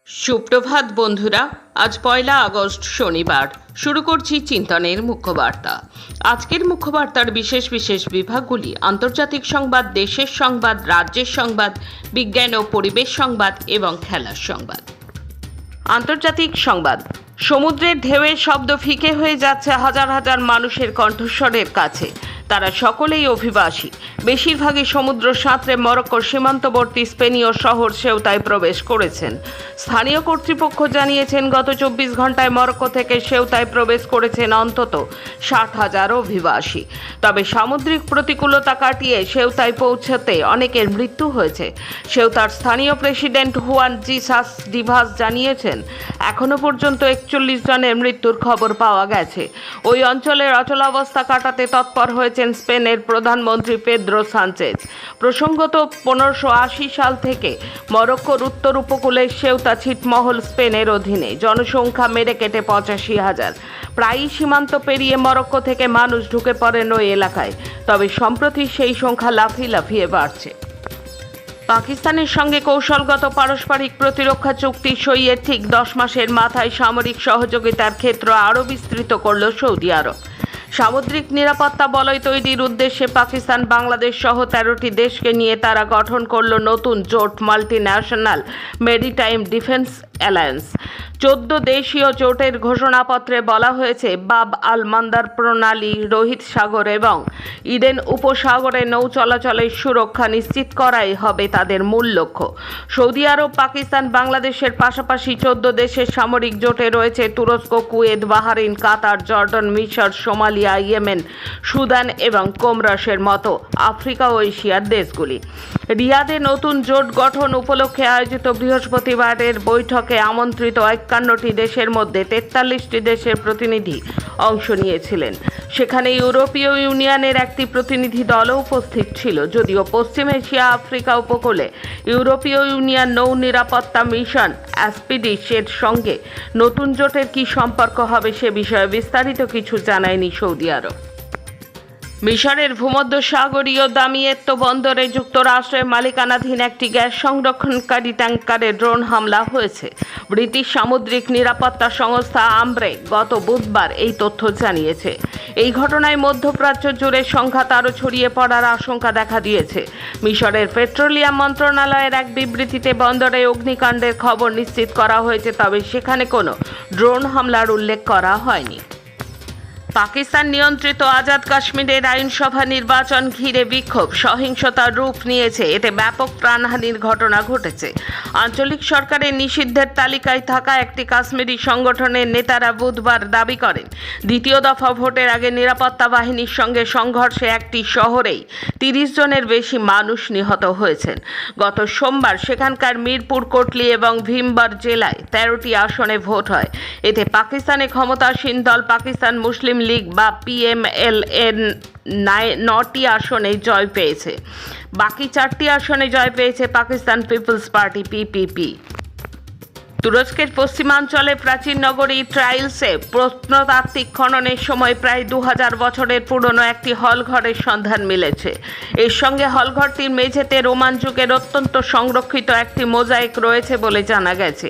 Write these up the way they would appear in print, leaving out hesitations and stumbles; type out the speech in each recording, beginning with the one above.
সুপ্রভাত বন্ধুরা, আজ 1 আগস্ট শনিবার। শুরু করছি চিন্তনের মুখ্যবার্তা। আজকের মুখ্যবার্তার বিশেষ বিশেষ বিভাগগুলি: আন্তর্জাতিক সংবাদ, দেশের সংবাদ, রাজ্যের সংবাদ, বিজ্ঞান ও পরিবেশ সংবাদ এবং খেলার সংবাদ। আন্তর্জাতিক সংবাদ। সমুদ্রের ঢেউয়ের শব্দ ফিকে হয়ে যাচ্ছে হাজার হাজার মানুষের কণ্ঠস্বরের কাছে। তারা সকলেই অভিবাসী। বেশিরভাগই সমুদ্র সাঁতরে মরক্কোর সীমান্তবর্তী স্পেনীয় শহর সেউতায় প্রবেশ করেছেন। স্থানীয় কর্তৃপক্ষ জানিয়েছেন, গত 24 ঘন্টায় মরক্কো থেকে সেউতায় প্রবেশ করেছেন অন্তত 60,000 অভিবাসী। তবে সামুদ্রিক প্রতিকূলতা কাটিয়ে সেউতায় পৌঁছতে অনেকের মৃত্যু হয়েছে। সেউতার স্থানীয় প্রেসিডেন্ট হুয়ান জিসাস ডিভাস জানিয়েছেন, এখনো পর্যন্ত 41 জনের মৃত্যুর খবর পাওয়া গেছে। ওই অঞ্চলের অচলাবস্থা কাটাতে তৎপর হয়েছেন স্পেনের প্রধানমন্ত্রী পেদ্রো সানচেজ। প্রসঙ্গত, 1580 সাল থেকে মরক্কোর উত্তর উপকূলের সেউতা ছিটমহল স্পেনের অধীনে। জনসংখ্যা মেরে কেটে 85,000। প্রায়ই সীমান্ত পেরিয়ে মরক্কো থেকে মানুষ ঢুকে পড়েন ওই এলাকায়। তবে সম্প্রতি সেই সংখ্যা লাফিয়ে বাড়ছে। পাকিস্তানের সঙ্গে কৌশলগত পারস্পরিক প্রতিরক্ষা চুক্তি সইয়ের ঠিক 10 মাসের মাথায় সামরিক সহযোগিতার ক্ষেত্র আরও বিস্তৃত করল সৌদি আরব। সামুদ্রিক নিরাপত্তা বলয় তৈরির উদ্দেশ্যে পাকিস্তান, বাংলাদেশ সহ 13টি দেশকে নিয়ে তারা গঠন করল নতুন জোট মাল্টিন্যাশনাল মেরিটাইম ডিফেন্স অ্যালায়েন্স। 14 দেশীয় জোটের ঘোষণাপত্রে বলা হয়েছে, বাব আল মান্দার প্রণালী, রোহিত সাগর এবং ইডেন উপসাগরে নৌ চলাচলের সুরক্ষা নিশ্চিত করাই হবে তাদের মূল লক্ষ্য। সৌদি আরব, পাকিস্তান, বাংলাদেশের পাশাপাশি 14 দেশের সামরিক জোটে রয়েছে তুরস্ক, কুয়েত, বাহরাইন, কাতার, জর্ডান, মিশর, সোমালিয়া, ইয়েমেন, সুদান এবং কোমরাসের মতো আফ্রিকা ও এশিয়ার দেশগুলি। রিয়াদে নতুন জোট গঠন উপলক্ষে আয়োজিত বৃহস্পতিবারের বৈঠকে আমন্ত্রিত 51টি দেশের মধ্যে 43টি দেশের প্রতিনিধি অংশ নিয়েছিলেন। সেখানে ইউরোপীয় ইউনিয়নের একটি প্রতিনিধি দলও উপস্থিত ছিল। যদিও পশ্চিম এশিয়া, আফ্রিকা উপকূলে ইউরোপীয় ইউনিয়ন নৌ নিরাপত্তা মিশন অ্যাসপিডিস-এর সঙ্গে নতুন জোটের কী সম্পর্ক হবে সে বিষয়ে বিস্তারিত কিছু জানায়নি সৌদি আরব। মিশরের ভূমধ্যসাগরীয় দামিয়েত্তো বন্দরে যুক্তরাষ্ট্রের মালিকানাধীন একটি গ্যাস সংরক্ষণকারী ট্যাঙ্কারে ড্রোন হামলা হয়েছে। ব্রিটিশ সামুদ্রিক নিরাপত্তা সংস্থা আমব্রে গত বুধবার এই তথ্য জানিয়েছে। এই ঘটনায় মধ্যপ্রাচ্য জুড়ে সংঘাত আরও ছড়িয়ে পড়ার আশঙ্কা দেখা দিয়েছে। মিশরের পেট্রোলিয়াম মন্ত্রণালয়ের এক বিবৃতিতে বন্দরে অগ্নিকাণ্ডের খবর নিশ্চিত করা হয়েছে, তবে সেখানে কোনো ড্রোন হামলার উল্লেখ করা হয়নি। পাকিস্তান নিয়ন্ত্রিত আজাদ কাশ্মীরের আইনসভা নির্বাচন ঘিরে বিক্ষোভ সহিংসতার রূপ নিয়েছে। এতে ব্যাপক প্রাণহানির ঘটনা ঘটেছে। আঞ্চলিক সরকারের নিষিদ্ধের তালিকায় থাকা একটি কাশ্মীরি সংগঠনের নেতারা বুধবার দাবি করেন, দ্বিতীয় দফা ভোটের আগে নিরাপত্তা বাহিনীর সঙ্গে সংঘর্ষে একটি শহরেই 30 জনের বেশি মানুষ নিহত হয়েছেন। গত সোমবার সেখানকার মিরপুর, কোটলি এবং ভীমবার জেলায় 13টি আসনে ভোট হয়। এতে পাকিস্তানে ক্ষমতাসীন দল পাকিস্তান মুসলিম লীগ বা PML এর 9টি আসনে জয় পেয়েছে। বাকি 4টি আসনে জয় পেয়েছে পাকিস্তান পিপলস পার্টি PPP। তুরস্কের পশ্চিমাঞ্চলে প্রাচীন নগরী ট্রাইলসে প্রত্নতাত্ত্বিক খননের সময় প্রায় 2000 বছরের পুরনো একটি হলঘরের সন্ধান মিলেছে। এর সঙ্গে হলঘরটির মেঝেতে রোমান যুগের অত্যন্ত সংরক্ষিত একটি মোজাইক রয়েছে বলে জানা গেছে।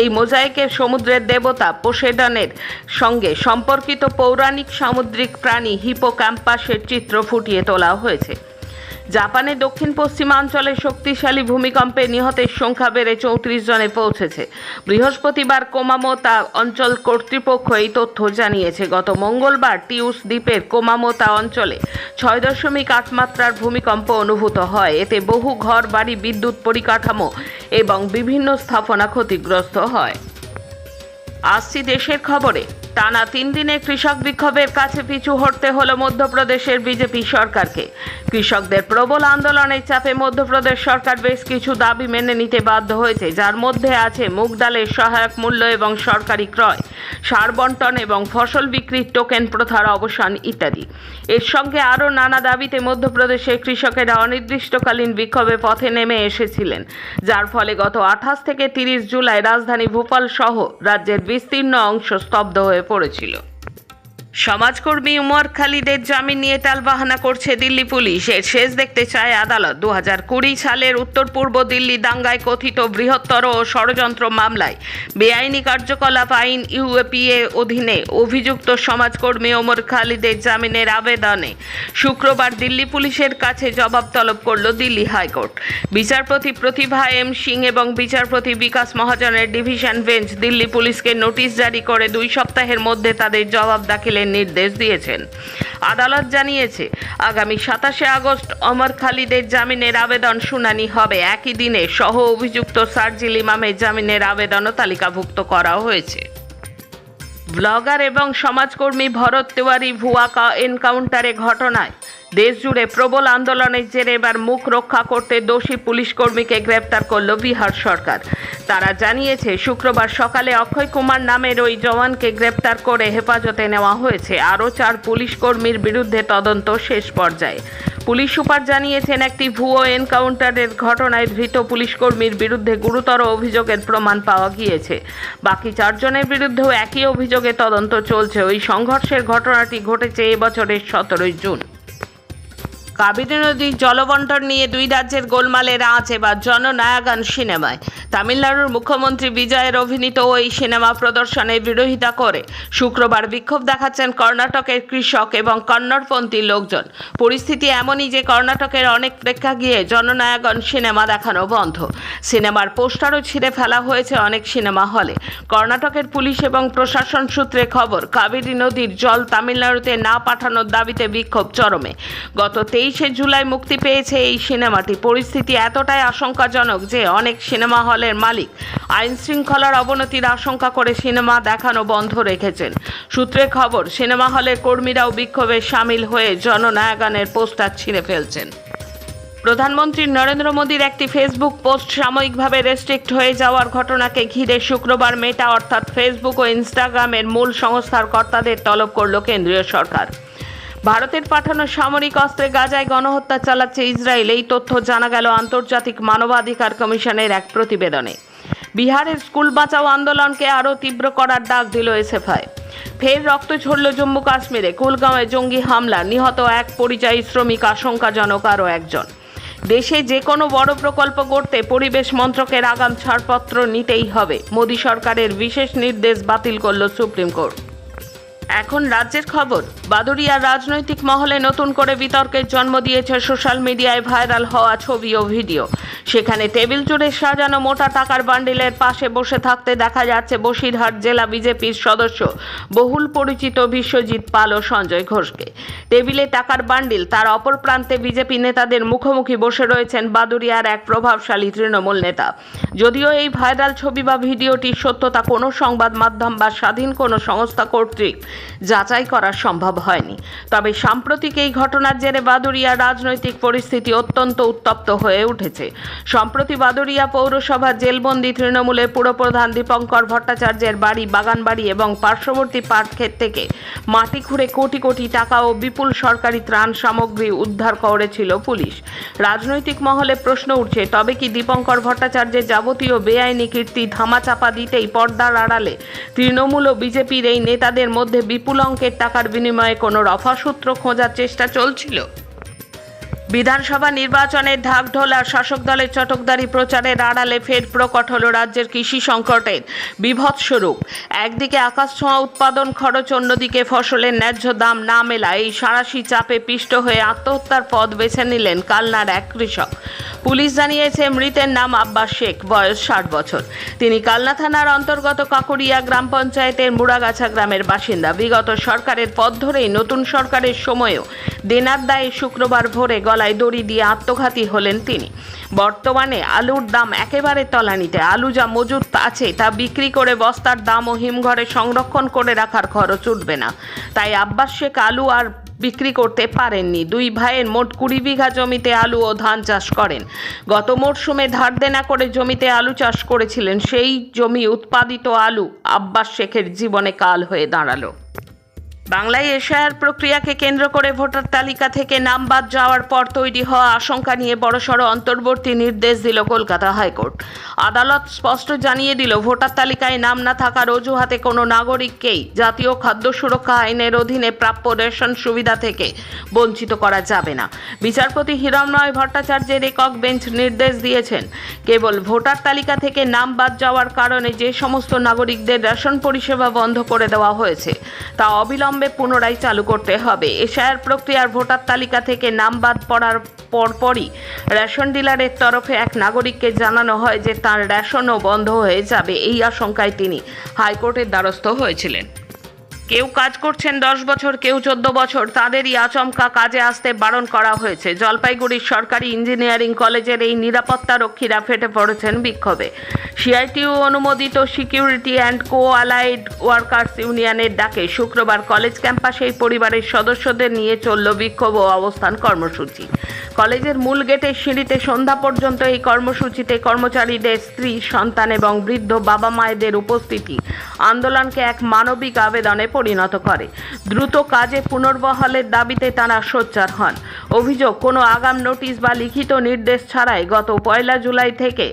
এই মোজাইকে সমুদ্রের দেবতা পোসেডনের সঙ্গে সম্পর্কিত পৌরাণিক সামুদ্রিক প্রাণী হিপোক্যাম্পাসের চিত্র ফুটিয়ে তোলা হয়েছে। জাপানের দক্ষিণ পশ্চিমাঞ্চলে শক্তিশালী ভূমিকম্পে নিহতের সংখ্যা বেড়ে 34 জনে পৌঁছেছে। বৃহস্পতিবার কোমামোতা অঞ্চল কর্তৃপক্ষ এই তথ্য জানিয়েছে। গত মঙ্গলবার টিউস দ্বীপের কোমামোতা অঞ্চলে 6.8 মাত্রার ভূমিকম্প অনুভূত হয়। এতে বহু ঘর বাড়ি, বিদ্যুৎ পরিকাঠামো এবং বিভিন্ন স্থাপনা ক্ষতিগ্রস্ত হয়। আসছি দেশের খবরে। টানা 3 দিনের কৃষক বিক্ষোভের কাছে পিছু হটতে হলো মধ্যপ্রদেশের বিজেপি সরকারকে। কৃষকদের প্রবল আন্দোলনের চাপে মধ্যপ্রদেশ সরকার বেশ কিছু দাবি মেনে নিতে বাধ্য হয়েছে, যার মধ্যে আছে মুগ ডালের সহায়ক মূল্য এবং সরকারি ক্রয়, সার বণ্টন এবং ফসল বিক্রির টোকেন প্রথার অবসান ইত্যাদি। এর সঙ্গে আরও নানা দাবিতে মধ্যপ্রদেশের কৃষকেরা অনির্দিষ্টকালীন বিক্ষোভে পথে নেমে এসেছিলেন, যার ফলে গত 28 থেকে 30 জুলাই রাজধানী ভোপাল সহ রাজ্যের বিস্তীর্ণ অংশ স্তব্ধ হয়ে পড়েছিল। সমাজকর্মী উমর খালিদের জামিন নিয়ে টালবাহানা করছে দিল্লি পুলিশ। এর শেষ দেখতে চায় আদালত। 2020 সালের উত্তর পূর্ব দিল্লি দাঙ্গায় কথিত বৃহত্তর ও ষড়যন্ত্র মামলায় বেআইনি কার্যকলাপ আইন ইউএপিএ অধীনে অভিযুক্ত সমাজকর্মী উমর খালিদের জামিনের আবেদনে শুক্রবার দিল্লি পুলিশের কাছে জবাব তলব করল দিল্লি হাইকোর্ট। বিচারপতি প্রতিভা এম সিং এবং বিচারপতি বিকাশ মহাজনের ডিভিশন বেঞ্চ দিল্লি পুলিশকে নোটিশ জারি করে 2 সপ্তাহের মধ্যে তাদের জবাব দাখিলের নির্দেশ দিয়েছেন। আদালত জানিয়েছে, আগামী 27 আগস্ট ওমর খালিদের জামিনের আবেদন শুনানি হবে। একই দিনে সহ অভিযুক্ত সার্জিল ইমামের জামিনের আবেদনও তালিকাভুক্ত করা হয়েছে। ব্লগার এবং সমাজকর্মী ভরত তেওয়ারি ভুয়া এনকাউন্টারে ঘটনায় দেশজুড়ে প্রবল আন্দোলনের জেরে এবার মুখ রক্ষা করতে দোষী পুলিশ কর্মীকে গ্রেপ্তার করল বিহার সরকার। তারা জানিয়েছে, শুক্রবার সকালে অক্ষয় কুমার নামের ওই জওয়ানকে গ্রেপ্তার করে হেফাজতে নেওয়া হয়েছে। আরও 4 পুলিশ কর্মীর বিরুদ্ধে তদন্ত শেষ পর্যায়ে। পুলিশ সুপার জানিয়েছেন, একটি ভুয়ো এনকাউন্টারের ঘটনায় ধৃত পুলিশ কর্মীর বিরুদ্ধে গুরুতর অভিযোগের প্রমাণ পাওয়া গিয়েছে। বাকি 4 জনের বিরুদ্ধেও একই অভিযোগে তদন্ত চলছে। ওই সংঘর্ষের ঘটনাটি ঘটেছে এবছরের 17 জুন। কাবেরী নদীর জলবন্টন নিয়ে 2 রাজ্যের গোলমালের আঁচ এবার জননায়গন সিনেমায়। তামিলনাড়ুর মুখ্যমন্ত্রী বিজয়ের অভিনীত ওই সিনেমা প্রদর্শনের বিরোধিতা করে শুক্রবার বিক্ষোভ দেখাচ্ছেন কর্ণাটকের কৃষক এবং কন্নড়পন্থী লোকজন। পরিস্থিতি এমনই যে কর্ণাটকের অনেক প্রেক্ষাগৃহে জননায়গন সিনেমা দেখানো বন্ধ। সিনেমার পোস্টারও ছিঁড়ে ফেলা হয়েছে অনেক সিনেমা হলে। কর্ণাটকের পুলিশ এবং প্রশাসন সূত্রে খবর, কাবেরী নদীর জল তামিলনাড়ুতে না পাঠানোর দাবিতে বিক্ষোভ চরমে। গত 23 জুলাই মুক্তি পেয়েছে এই সিনেমাটি। পরিস্থিতি এতটাই আশঙ্কাজনক যে অনেক সিনেমা হলের মালিক আইন শৃঙ্খলার অবনতির আশঙ্কা করে সিনেমা দেখানো বন্ধ রেখেছেন। সূত্রের খবর, সিনেমা হলের কর্মীরাও বিক্ষোভে সামিল হয়ে জননায়গনের পোস্টার ছিঁড়ে ফেলছেন। প্রধানমন্ত্রী নরেন্দ্র মোদীর একটি ফেসবুক পোস্ট সাময়িকভাবে রেস্ট্রিক্ট হয়ে যাওয়ার ঘটনাকে ঘিরে শুক্রবার মেটা অর্থাৎ ফেসবুক ও ইনস্টাগ্রামের মূল সংস্থার কর্তাদের তলব করল কেন্দ্রীয় সরকার। ভারতের পাঠানো সামরিক অস্ত্রে গাজায় গণহত্যা চালাচ্ছে ইসরায়েল, এই তথ্য জানা গেল আন্তর্জাতিক মানবাধিকার কমিশনের এক প্রতিবেদনে। বিহারের স্কুল বাঁচাও আন্দোলনকে আরও তীব্র করার ডাক দিল এসএফআই। ফের রক্ত ঝরল জম্মু কাশ্মীরে। কুলগাঁওয়ে জঙ্গি হামলা, নিহত এক পরিযায়ী শ্রমিক, আশঙ্কাজনক আরও একজন। দেশে যে কোনো বড় প্রকল্প করতে পরিবেশ মন্ত্রকের আগাম ছাড়পত্র নিতেই হবে। মোদী সরকারের বিশেষ নির্দেশ বাতিল করল সুপ্রিম কোর্ট। এখন রাজ্যের খবর। বাদুড়িয়ার রাজনৈতিক মহলে নতুন করে বিতর্কের জন্ম দিয়েছে সোশ্যাল মিডিয়ায় ভাইরাল হওয়া ছবি ও ভিডিও। সেখানে টেবিল জুড়ে সাজানো মোটা টাকার বান্ডিলের পাশে বসে থাকতে দেখা যাচ্ছে বসিরহাট জেলা বিজেপির সদস্য বহুল পরিচিত বিশ্বজিৎ পাল ও সঞ্জয় ঘোষকে। টেবিলে টাকার বান্ডিল, তার অপর প্রান্তে বিজেপি নেতাদের মুখোমুখি বসে রয়েছেন বাদুড়িয়ার এক প্রভাবশালী তৃণমূল নেতা। যদিও এই ভাইরাল ছবি বা ভিডিওটির সত্যতা কোনো সংবাদ মাধ্যম বা স্বাধীন কোনো সংস্থা কর্তৃক যাচাই করা সম্ভব হয়নি। তবে সাম্প্রতিক এই ঘটনার জেরে বাদুড়িয়ার রাজনৈতিক পরিস্থিতি অত্যন্ত উত্তপ্ত হয়ে উঠেছে। সম্প্রতি বাদুড়িয়া পৌরসভার জেলবন্দি তৃণমূলের পুরপ্রধান দীপঙ্কর ভট্টাচার্যের বাড়ি, বাগানবাড়ি এবং পার্শ্ববর্তী পাটক্ষেত থেকে মাটি খুঁড়ে কোটি কোটি টাকা ও বিপুল সরকারি ত্রাণ সামগ্রী উদ্ধার করেছিল পুলিশ। রাজনৈতিক মহলে প্রশ্ন উঠছে, তবে কি দীপঙ্কর ভট্টাচার্যের যাবতীয় বেআইনি কীর্তি ধামাচাপা দিতেই পর্দার আড়ালে তৃণমূল ও বিজেপির এই নেতাদের মধ্যে বিপুল অঙ্কের টাকার বিনিময়ে কোনো রফাসূত্র খোঁজার চেষ্টা চলছিল? বিধানসভা নির্বাচনের ঢাকঢোল আর শাসক দলের চটকদারি প্রচারের আড়ালে ফের প্রকট হল রাজ্যের কৃষি সংকটের বীভৎস রূপ। একদিকে আকাশছোঁয়া উৎপাদন খরচ, অন্যদিকে ফসলের ন্যায্য দাম না মেলা, এই সাঁড়াশি চাপে পিষ্ট হয়ে আত্মহত্যার পথ বেছে নিলেন কালনার এক কৃষক। পুলিশ জানিয়েছে, মৃতের নাম আব্বাস শেখ, বয়স 60 বছর। তিনি কালনা থানার অন্তর্গত কাকুরিয়া গ্রাম পঞ্চায়েতের মুড়াগাছা গ্রামের বাসিন্দা। বিগত সরকারের পথ ধরেই নতুন সরকারের সময়ও দেনার দায়ে শুক্রবার ভোরে গলায় দড়ি দিয়ে আত্মঘাতী হলেন তিনি। বর্তমানে আলুর দাম একেবারে তলানিতে। আলু যা মজুত আছে তা বিক্রি করে বস্তার দাম ও হিমঘরে সংরক্ষণ করে রাখার খরচ উঠবে না। তাই আব্বাস শেখ আলু আর বিক্রি করতে পারেননি। 2 ভাইয়ের মোট 20 বিঘা জমিতে আলু ও ধান চাষ করেন। গত মরশুমে ধার দেনা করে জমিতে আলু চাষ করেছিলেন। সেই জমি উৎপাদিত আলু আব্বাস শেখের জীবনে কাল হয়ে দাঁড়ালো। বাংলায় এশিয়ার প্রক্রিয়াকে কেন্দ্র করে ভোটার তালিকা থেকে নাম বাদ যাওয়ার পর তৈরি হওয়া আশঙ্কা নিয়ে বড়সড় অন্তর্বর্তী নির্দেশ দিল কলকাতা হাইকোর্ট। আদালত স্পষ্ট জানিয়ে দিল, ভোটার তালিকায় নাম না থাকার অজুহাতে কোনো নাগরিককেই জাতীয় খাদ্য সুরক্ষা আইনের অধীনে প্রাপ্য রেশন সুবিধা থেকে বঞ্চিত করা যাবে না। বিচারপতি হিরণময় ভট্টাচার্যের একক বেঞ্চ নির্দেশ দিয়েছেন, কেবল ভোটার তালিকা থেকে নাম বাদ যাওয়ার কারণে যে সমস্ত নাগরিকদের রেশন পরিষেবা বন্ধ করে দেওয়া হয়েছে তা অবিলম্বে পুনরায় চালু করতে হবে। এশিয়ার প্রক্রিয়ার ভোটার তালিকা থেকে নাম বাদ পড়ার পরপরই রেশন ডিলারের তরফে এক নাগরিককে জানানো হয় যে তার রেশনও বন্ধ হয়ে যাবে। এই আশঙ্কায় তিনি হাইকোর্টের দ্বারস্থ হয়েছিলেন। কেউ কাজ করছেন 10 বছর, কেউ 14 বছর, তাদেরই আচমকা কাজে আসতে বারণ করা হয়েছে। জলপাইগুড়ির সরকারি ইঞ্জিনিয়ারিং কলেজের এই নিরাপত্তা রক্ষীরা ফেটে পড়েছেন বিক্ষোভে। সিআইটিইউ অনুমোদিত সিকিউরিটি অ্যান্ড কো-অ্যালাইড ওয়ার্কার্স ইউনিয়নের ডাকে শুক্রবার কলেজ ক্যাম্পাসে এই পরিবারের সদস্যদের নিয়ে চলল বিক্ষোভ ও অবস্থান কর্মসূচি। কলেজের মূল গেটের সিঁড়িতে সন্ধ্যা পর্যন্ত এই কর্মসূচিতে কর্মচারীদের স্ত্রী, সন্তান এবং বৃদ্ধ বাবা মায়েদের উপস্থিতি আন্দোলনকে এক মানবিক আবেদনে পরিণত করে। দ্রুত কাজে পুনর্বহালের দাবিতে তারা সোচ্চার হন। অভিযোগ, কোনো আগাম নোটিশ বা লিখিত নির্দেশ ছাড়াই গত 1 জুলাই থেকে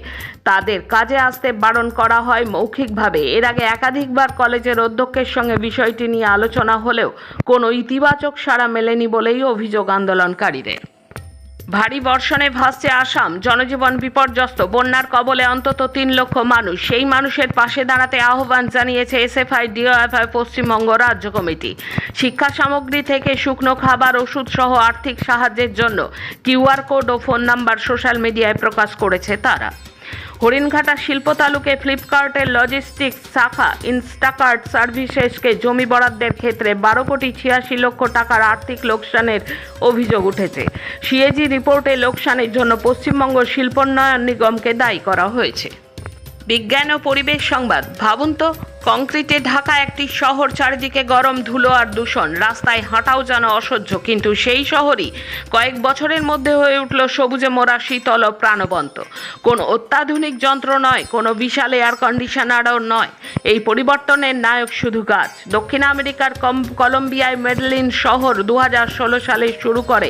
তাদের কাজে আসতে বারণ করা হয় মৌখিকভাবে। এর আগে একাধিকবার কলেজের অধ্যক্ষের সঙ্গে বিষয়টি নিয়ে আলোচনা হলেও কোনো ইতিবাচক সাড়া মেলেনি বলেই অভিযোগ আন্দোলনকারীদের। ভারী বর্ষণে ভাসছে আসাম, জনজীবন বিপর্যস্ত, বন্যার কবলে অন্তত 3 লক্ষ মানুষ। সেই মানুষের পাশে দাঁড়াতে আহ্বান জানিয়েছে এসএফআই ডিওএফআই পশ্চিমবঙ্গ রাজ্য কমিটি। শিক্ষা সামগ্রী থেকে শুকনো খাবার, ওষুধ সহ আর্থিক সাহায্যের জন্য কিউআর কোড ও ফোন নাম্বার সোশ্যাল মিডিয়ায় প্রকাশ করেছে তারা। হরিণঘাটা শিল্প তালুকে ফ্লিপকার্টের লজিস্টিক্স শাখা ইনস্টাকার্ট সার্ভিসেসকে জমি বরাদ্দের ক্ষেত্রে 12 কোটি 86 লক্ষ টাকার আর্থিক লোকসানের অভিযোগ উঠেছে। সিএজি রিপোর্টে লোকসানের জন্য পশ্চিমবঙ্গ শিল্পোন্নয়ন নিগমকে দায়ী করা হয়েছে। বিজ্ঞান ও পরিবেশ সংবাদ। ভাবুন তো, কংক্রিটে ঢাকা একটি শহর, চারিদিকে গরম, ধুলো আর দূষণ, রাস্তায় হাঁটাও যেন অসহ্য। কিন্তু সেই শহরই কয়েক বছরের মধ্যে হয়ে উঠল সবুজে মোড়া, শীতল ও প্রাণবন্ত। কোনো অত্যাধুনিক যন্ত্র নয়, কোনো বিশাল এয়ার কন্ডিশনারও নয়, এই পরিবর্তনের নায়ক শুধু গাছ। দক্ষিণ আমেরিকার কলম্বিয়ায় মেডেলিন শহর 2016 সালে শুরু করে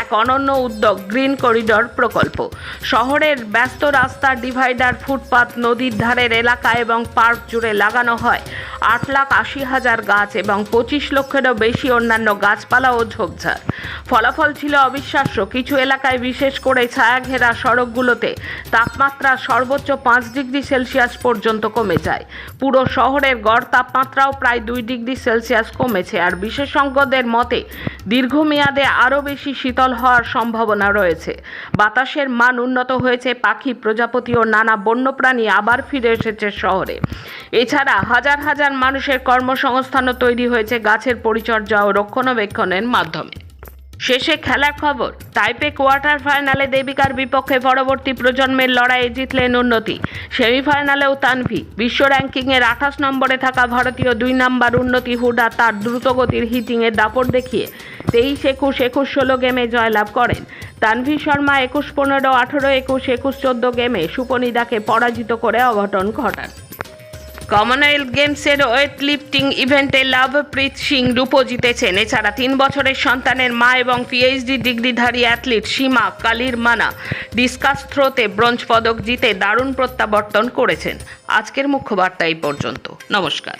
এক অনন্য উদ্যোগ গ্রিন করিডর প্রকল্প। শহরের ব্যস্ত রাস্তা, ডিভাইডার, ফুটপাত, নদীর ধারের এলাকা এবং পার্ক জুড়ে লাগানো হয় 8,80,000 গাছ এবং 25 লক্ষেরও বেশি অন্যান্য গাছপালা ও ঝোপঝাড়। ফলাফল ছিল অবিশ্বাস্য। কিছু এলাকায়, বিশেষ করে ছায়াঘেরা সড়কগুলোতে, তাপমাত্রা সর্বোচ্চ 5 ডিগ্রি সেলসিয়াস পর্যন্ত কমে যায়। পুরো শহরের গড় তাপমাত্রাও প্রায় 2 ডিগ্রি সেলসিয়াস কমেছে। আর বিশেষজ্ঞদের মতে দীর্ঘমেয়াদে আরও বেশি শীতল হওয়ার সম্ভাবনা রয়েছে। বাতাসের মান উন্নত হয়েছে, পাখি, প্রজাপতি ও নানা বন্যপ্রাণী আবার ফিরে এসেছে শহরে। এছাড়া হাজার হাজার মানুষের কর্মসংস্থানও তৈরি হয়েছে গাছের পরিচর্যা ও রক্ষণাবেক্ষণের মাধ্যমে। শেষে খেলার খবর। টাইপে কোয়ার্টার ফাইনালে দেবিকার বিপক্ষে পরবর্তী প্রজন্মের লড়াইয়ে জিতলেন উন্নতি। সেমিফাইনালেও তানভি। বিশ্ব র্যাঙ্কিংয়ের 28 নম্বরে থাকা ভারতীয় 2 নম্বর উন্নতি হুডা তার দ্রুতগতির হিটিংয়ের দাপট দেখিয়ে 23-21, 21-16 গেমে জয়লাভ করেন। তানভি শর্মা 21-15, 18-21, 21-14 গেমে সুপনিদাকে পরাজিত করে অঘটন ঘটান। কমনওয়েলথ গেমসের ওয়েট লিফটিং ইভেন্টে লভপ্রীত সিং রূপো জিতেছেন। এছাড়া 3 বছরের সন্তানের মা এবং পিএইচডি ডিগ্রিধারী অ্যাথলিট সীমা কালিরমানা ডিসকাস থ্রোতে ব্রোঞ্জ পদক জিতে দারুণ প্রত্যাবর্তন করেছেন। আজকের মুখ্য বার্তা এই পর্যন্ত। নমস্কার।